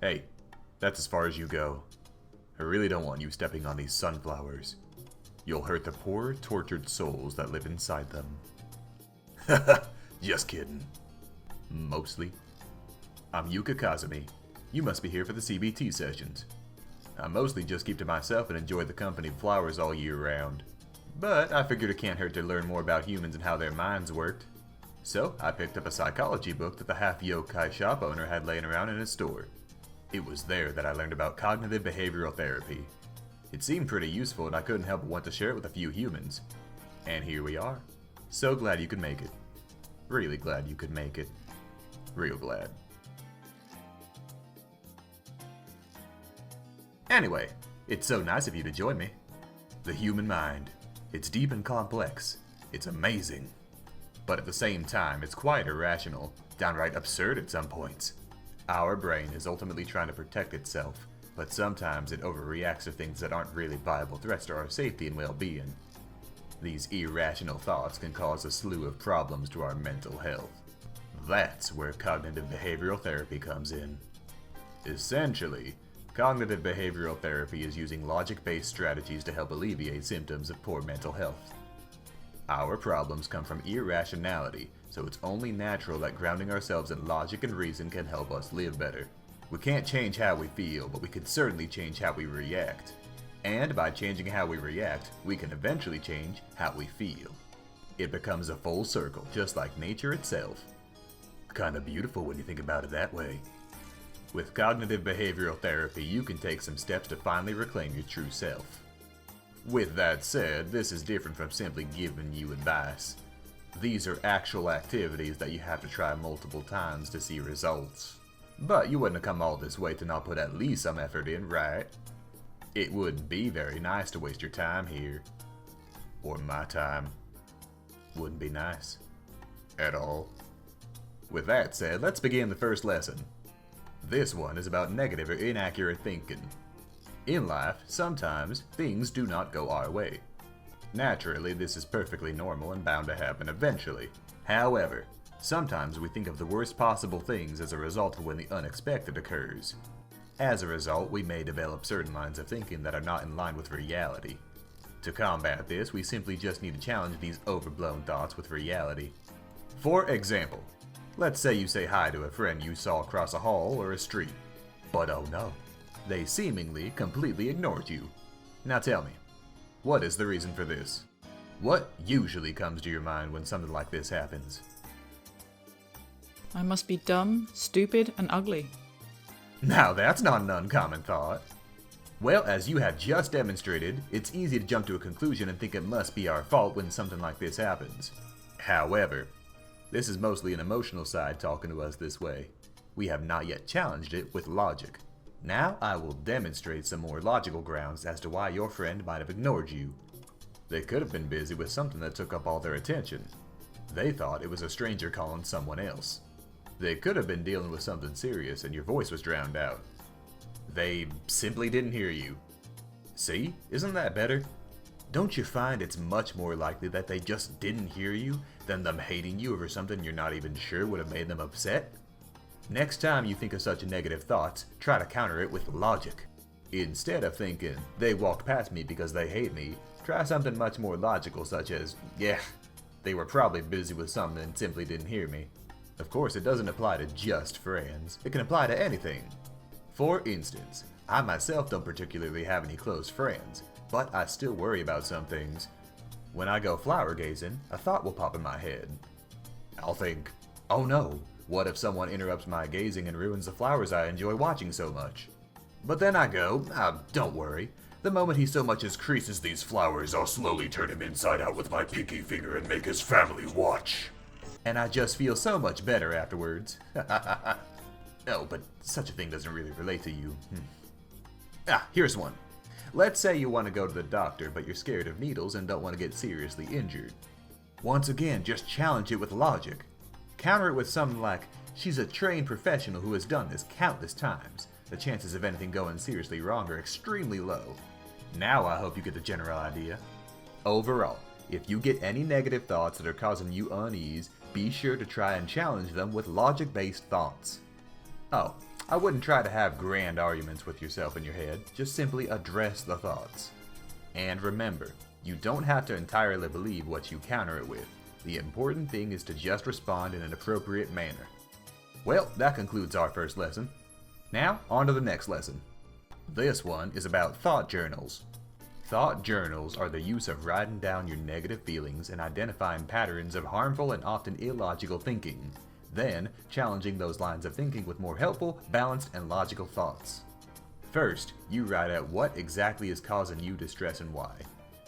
Hey, that's as far as you go. I really don't want you stepping on these sunflowers. You'll hurt the poor, tortured souls that live inside them. Haha, just kidding. Mostly. I'm Yuuka Kazami. You must be here for the CBT sessions. I mostly just keep to myself and enjoy the company of flowers all year round. But I figured it can't hurt to learn more about humans and how their minds worked. So I picked up a psychology book that the half-yokai shop owner had laying around in his store. It was there that I learned about cognitive behavioral therapy. It seemed pretty useful and I couldn't help but want to share it with a few humans. And here we are. So glad you could make it. Really glad you could make it. Real glad. Anyway, it's so nice of you to join me. The human mind. It's deep and complex. It's amazing. But at the same time, it's quite irrational, downright absurd at some points. Our brain is ultimately trying to protect itself, but sometimes it overreacts to things that aren't really viable threats to our safety and well-being. These irrational thoughts can cause a slew of problems to our mental health. That's where cognitive behavioral therapy comes in. Essentially, cognitive behavioral therapy is using logic-based strategies to help alleviate symptoms of poor mental health. Our problems come from irrationality, so it's only natural that grounding ourselves in logic and reason can help us live better. We can't change how we feel, but we can certainly change how we react. And by changing how we react, we can eventually change how we feel. It becomes a full circle, just like nature itself. Kinda beautiful when you think about it that way. With cognitive behavioral therapy, you can take some steps to finally reclaim your true self. With that said, this is different from simply giving you advice. These are actual activities that you have to try multiple times to see results. But you wouldn't have come all this way to not put at least some effort in, right? It wouldn't be very nice to waste your time here. Or my time. Wouldn't be nice. At all. With that said, let's begin the first lesson. This one is about negative or inaccurate thinking. In life, sometimes things do not go our way. Naturally, this is perfectly normal and bound to happen eventually. However, sometimes we think of the worst possible things as a result of when the unexpected occurs. As a result, we may develop certain lines of thinking that are not in line with reality. To combat this, we simply just need to challenge these overblown thoughts with reality. For example, let's say you say hi to a friend you saw across a hall or a street. But oh no, they seemingly completely ignored you. Now tell me, what is the reason for this? What usually comes to your mind when something like this happens? I must be dumb, stupid, and ugly. Now that's not an uncommon thought. Well, as you have just demonstrated, it's easy to jump to a conclusion and think it must be our fault when something like this happens. However, this is mostly an emotional side talking to us this way. We have not yet challenged it with logic. Now I will demonstrate some more logical grounds as to why your friend might have ignored you. They could have been busy with something that took up all their attention. They thought it was a stranger calling someone else. They could have been dealing with something serious and your voice was drowned out. They simply didn't hear you. See? Isn't that better? Don't you find it's much more likely that they just didn't hear you than them hating you over something you're not even sure would have made them upset? Next time you think of such negative thoughts, try to counter it with logic. Instead of thinking, they walked past me because they hate me, try something much more logical such as, yeah, they were probably busy with something and simply didn't hear me. Of course, it doesn't apply to just friends. It can apply to anything. For instance, I myself don't particularly have any close friends, but I still worry about some things. When I go flower gazing, a thought will pop in my head. I'll think, oh no, what if someone interrupts my gazing and ruins the flowers I enjoy watching so much? But then I go, don't worry. The moment he so much as creases these flowers, I'll slowly turn him inside out with my pinky finger and make his family watch. And I just feel so much better afterwards. Oh, but such a thing doesn't really relate to you. Here's one. Let's say you want to go to the doctor, but you're scared of needles and don't want to get seriously injured. Once again, just challenge it with logic. Counter it with something like, she's a trained professional who has done this countless times. The chances of anything going seriously wrong are extremely low. Now I hope you get the general idea. Overall, if you get any negative thoughts that are causing you unease, be sure to try and challenge them with logic-based thoughts. Oh, I wouldn't try to have grand arguments with yourself in your head, just simply address the thoughts. And remember, you don't have to entirely believe what you counter it with. The important thing is to just respond in an appropriate manner. Well, that concludes our first lesson. Now, on to the next lesson. This one is about thought journals. Thought journals are the use of writing down your negative feelings and identifying patterns of harmful and often illogical thinking, then challenging those lines of thinking with more helpful, balanced, and logical thoughts. First, you write out what exactly is causing you distress and why.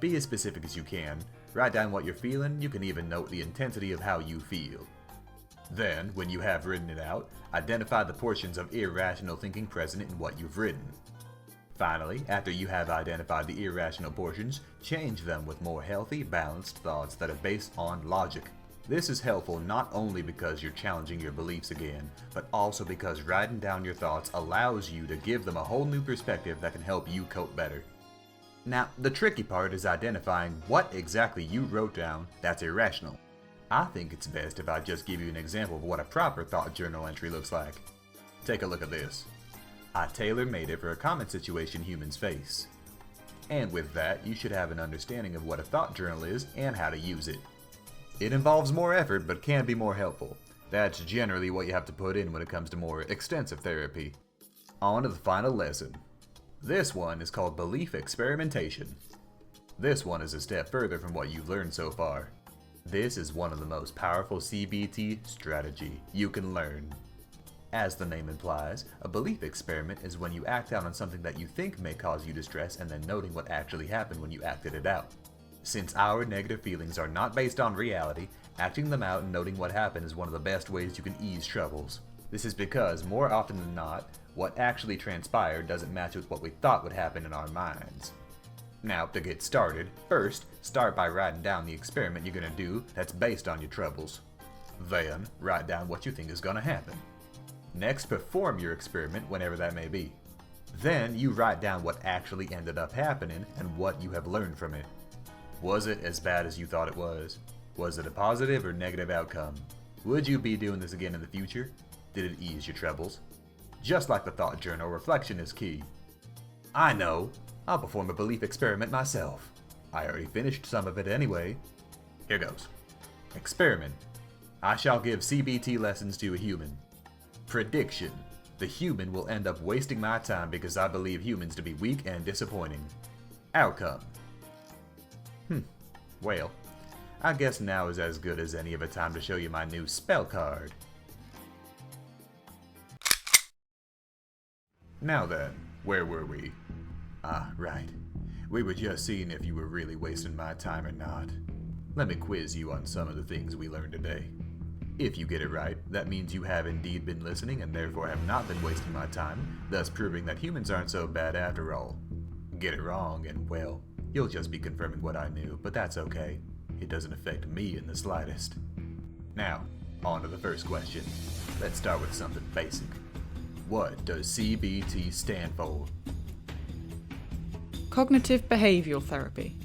Be as specific as you can. Write down what you're feeling. You can even note the intensity of how you feel. Then, when you have written it out, identify the portions of irrational thinking present in what you've written. Finally, after you have identified the irrational portions, change them with more healthy, balanced thoughts that are based on logic. This is helpful not only because you're challenging your beliefs again, but also because writing down your thoughts allows you to give them a whole new perspective that can help you cope better. Now, the tricky part is identifying what exactly you wrote down that's irrational. I think it's best if I just give you an example of what a proper thought journal entry looks like. Take a look at this. I tailor-made it for a common situation humans face. And with that, you should have an understanding of what a thought journal is and how to use it. It involves more effort, but can be more helpful. That's generally what you have to put in when it comes to more extensive therapy. On to the final lesson. This one is called belief experimentation. This one is a step further from what you've learned so far. This is one of the most powerful CBT strategy you can learn. As the name implies, a belief experiment is when you act out on something that you think may cause you distress and then noting what actually happened when you acted it out. Since our negative feelings are not based on reality, acting them out and noting what happened is one of the best ways you can ease troubles. This is because, more often than not, what actually transpired doesn't match with what we thought would happen in our minds. Now, to get started, first, start by writing down the experiment you're going to do that's based on your troubles. Then, write down what you think is going to happen. Next, perform your experiment whenever that may be. Then, you write down what actually ended up happening and what you have learned from it. Was it as bad as you thought it was? Was it a positive or negative outcome? Would you be doing this again in the future? Did it ease your troubles? Just like the thought journal, reflection is key. I know. I'll perform a belief experiment myself. I already finished some of it anyway. Here goes. Experiment. I shall give CBT lessons to a human. Prediction. The human will end up wasting my time because I believe humans to be weak and disappointing. Outcome. Well, I guess now is as good as any of a time to show you my new spell card. Now then, where were we? Ah, right. We were just seeing if you were really wasting my time or not. Let me quiz you on some of the things we learned today. If you get it right, that means you have indeed been listening and therefore have not been wasting my time, thus proving that humans aren't so bad after all. Get it wrong and, well, you'll just be confirming what I knew, but that's okay. It doesn't affect me in the slightest. Now, on to the first question. Let's start with something basic. What does CBT stand for? Cognitive Behavioral Therapy.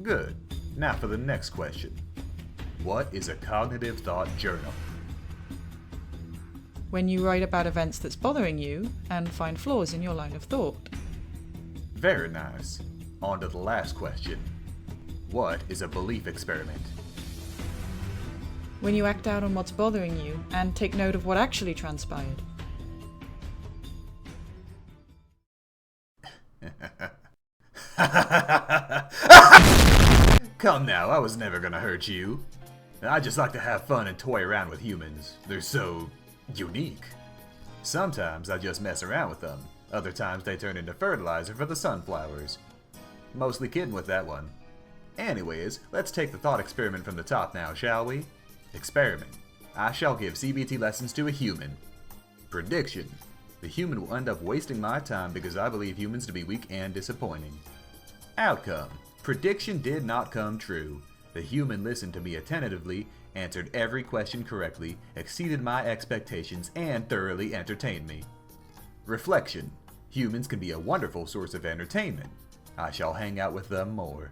Good. Now for the next question. What is a cognitive thought journal? When you write about events that's bothering you and find flaws in your line of thought. Very nice. On to the last question. What is a belief experiment? When you act out on what's bothering you and take note of what actually transpired. Come now, I was never gonna hurt you. I just like to have fun and toy around with humans. They're so unique. Sometimes I just mess around with them. Other times they turn into fertilizer for the sunflowers. Mostly kidding with that one. Anyways, let's take the thought experiment from the top now, shall we? Experiment. I shall give CBT lessons to a human. Prediction. The human will end up wasting my time because I believe humans to be weak and disappointing. Outcome. Prediction did not come true. The human listened to me attentively, answered every question correctly, exceeded my expectations, and thoroughly entertained me. Reflection. Humans can be a wonderful source of entertainment. I shall hang out with them more.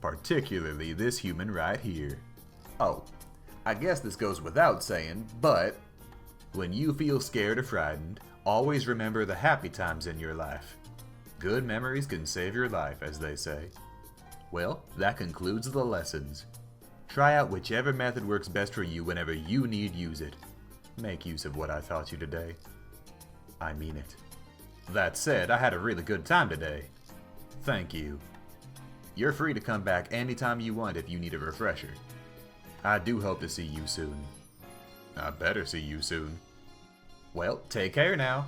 Particularly this human right here. Oh, I guess this goes without saying, but When you feel scared or frightened, always remember the happy times in your life. Good memories can save your life, as they say. Well, that concludes the lessons. Try out whichever method works best for you whenever you need use it. Make use of what I taught you today. I mean it. That said, I had a really good time today. Thank you. You're free to come back anytime you want if you need a refresher. I do hope to see you soon. I better see you soon. Well, take care now.